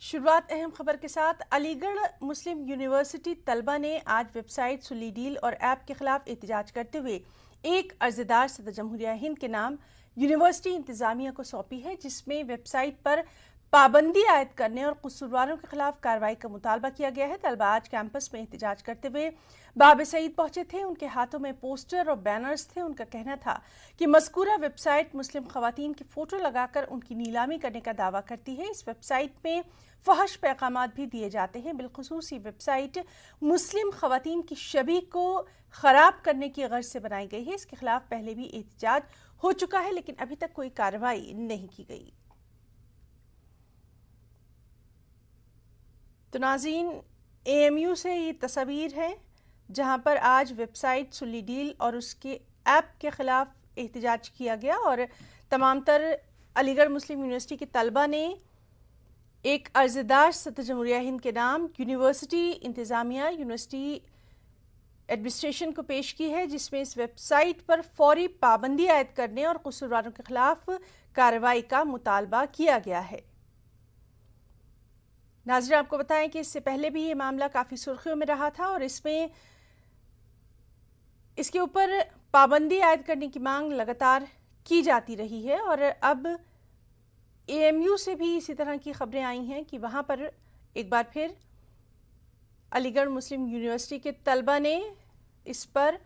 शुरुआत अहम खबर के साथ। अलीगढ़ मुस्लिम यूनिवर्सिटी तलबा ने आज वेबसाइट सुली डील और ऐप के खिलाफ एहतजाज करते हुए एक अर्जदार सदर जमहूरिया हिंद के नाम यूनिवर्सिटी इंतजामिया को सौंपी है, जिसमें वेबसाइट पर पाबंदी आयद करने और कसूरवारों के खिलाफ कार्रवाई का मुतालबा किया गया है। तलबा आज कैंपस में एहतजाज करते हुए बाब सईद पहुंचे थे। उनके हाथों में पोस्टर और बैनर्स थे। उनका कहना था कि मज़कूरा वेबसाइट मुस्लिम खवातीन की फ़ोटो लगाकर उनकी नीलामी करने का दावा करती है। इस वेबसाइट में फहश पैगामात भी दिए जाते हैं। बिलखुसूस ये वेबसाइट मुस्लिम खवातीन की छवि को ख़राब करने की गर्ज से बनाई गई है। इसके खिलाफ पहले भी एहतजाज हो चुका है, लेकिन अभी तक कोई कार्रवाई नहीं की गई। तो नाज़रीन, AMU से ये तस्वीर है जहां पर आज वेबसाइट सुली डील और उसके ऐप के खिलाफ एहतजाज किया गया और तमाम तर अलीगढ़ मुस्लिम यूनिवर्सिटी के तलबा ने एक अर्जदार सदर जमहूरिया हिंद के नाम यूनिवर्सिटी इंतज़ामिया यूनिवर्सिटी एडमिनिस्ट्रेशन को पेश की है, जिसमें इस वेबसाइट पर फौरी पाबंदी आयद करने और कसूरवारों के खिलाफ कार्रवाई का मुतालबा किया गया है। नाज़रीन, आपको बताएं कि इससे पहले भी ये मामला काफ़ी सुर्खियों में रहा था और इसके ऊपर पाबंदी आयद करने की मांग लगातार की जाती रही है और अब AMU से भी इसी तरह की खबरें आई हैं कि वहाँ पर एक बार फिर अलीगढ़ मुस्लिम यूनिवर्सिटी के तलबा ने इस पर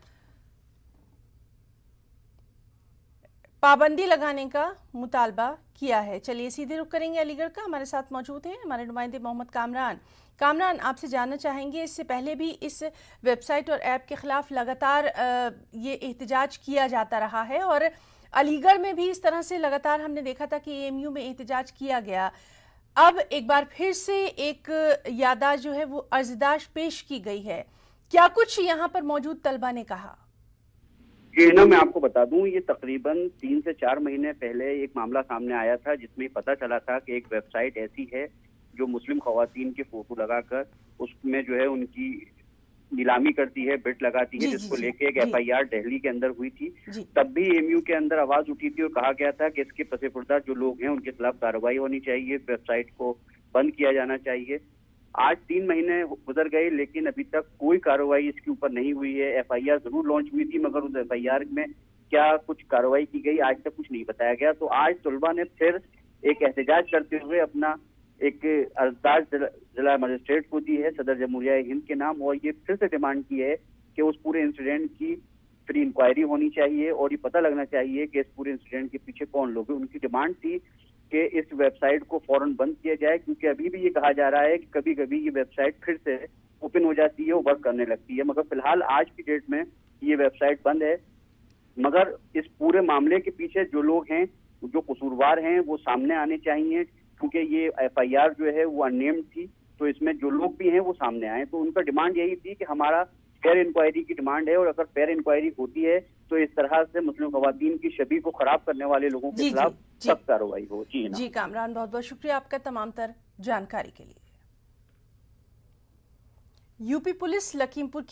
पाबंदी लगाने का मुतालबा किया है। चलिए सीधे रुख करेंगे अलीगढ़ का। हमारे साथ मौजूद हैं हमारे नुमाइंदे मोहम्मद कामरान। आपसे जानना चाहेंगे, इससे पहले भी इस वेबसाइट और ऐप के खिलाफ लगातार ये एहतजाज किया जाता रहा है और अलीगढ़ में भी इस तरह से लगातार हमने देखा था कि AMU में एहतजाज किया गया। अब एक बार फिर से एक याददाश्त जो है वो अर्जदाश्त पेश की गई है। क्या कुछ यहाँ पर मौजूद तलबा ने कहा? जी ना, मैं आपको बता दूं, ये तकरीबन 3 से 4 महीने पहले एक मामला सामने आया था जिसमें पता चला था कि एक वेबसाइट ऐसी है जो मुस्लिम खवातीन की फोटो लगाकर उसमें जो है उनकी नीलामी करती है, बिड लगाती है, जिसको लेके एक FIR दिल्ली के अंदर हुई थी। तब भी AMU के अंदर आवाज उठी थी और कहा गया था कि इसके पसेपुर्दा जो लोग हैं उनके खिलाफ कार्रवाई होनी चाहिए, वेबसाइट को बंद किया जाना चाहिए। आज 3 महीने गुजर गए, लेकिन अभी तक कोई कार्रवाई इसके ऊपर नहीं हुई है। FIR जरूर लॉन्च हुई थी, मगर उस FIR में क्या कुछ कार्रवाई की गई आज तक कुछ नहीं बताया गया। तो आज तलबा ने फिर एक एहतजाज करते हुए अपना एक अर्जदार जिला मजिस्ट्रेट को दी है सदर जमहूरिया हिंद के नाम, और ये फिर से डिमांड की है कि उस पूरे इंसिडेंट की फ्री इंक्वायरी होनी चाहिए और ये पता लगना चाहिए कि इस पूरे इंसिडेंट के पीछे कौन लोग हैं। उनकी डिमांड थी कि इस वेबसाइट को फौरन बंद किया जाए, क्योंकि अभी भी ये कहा जा रहा है कि कभी कभी ये वेबसाइट फिर से ओपन हो जाती है और वर्क करने लगती है। मगर फिलहाल आज की डेट में ये वेबसाइट बंद है। मगर इस पूरे मामले के पीछे जो लोग हैं, जो कसूरवार हैं, वो सामने आने चाहिए, क्योंकि ये FIR जो है वो अननेम्ड थी। तो इसमें जो लोग भी हैं वो सामने आए। तो उनका डिमांड यही थी कि हमारा फेयर इंक्वायरी की डिमांड है, और अगर फेयर इंक्वायरी होती है तो इस तरह से मुस्लिम खवातीन की छवि को खराब करने वाले लोगों के खिलाफ सख्त कार्रवाई हो। जी कामरान, बहुत बहुत शुक्रिया आपका तमाम तर जानकारी के लिए। UP police Lakhimpur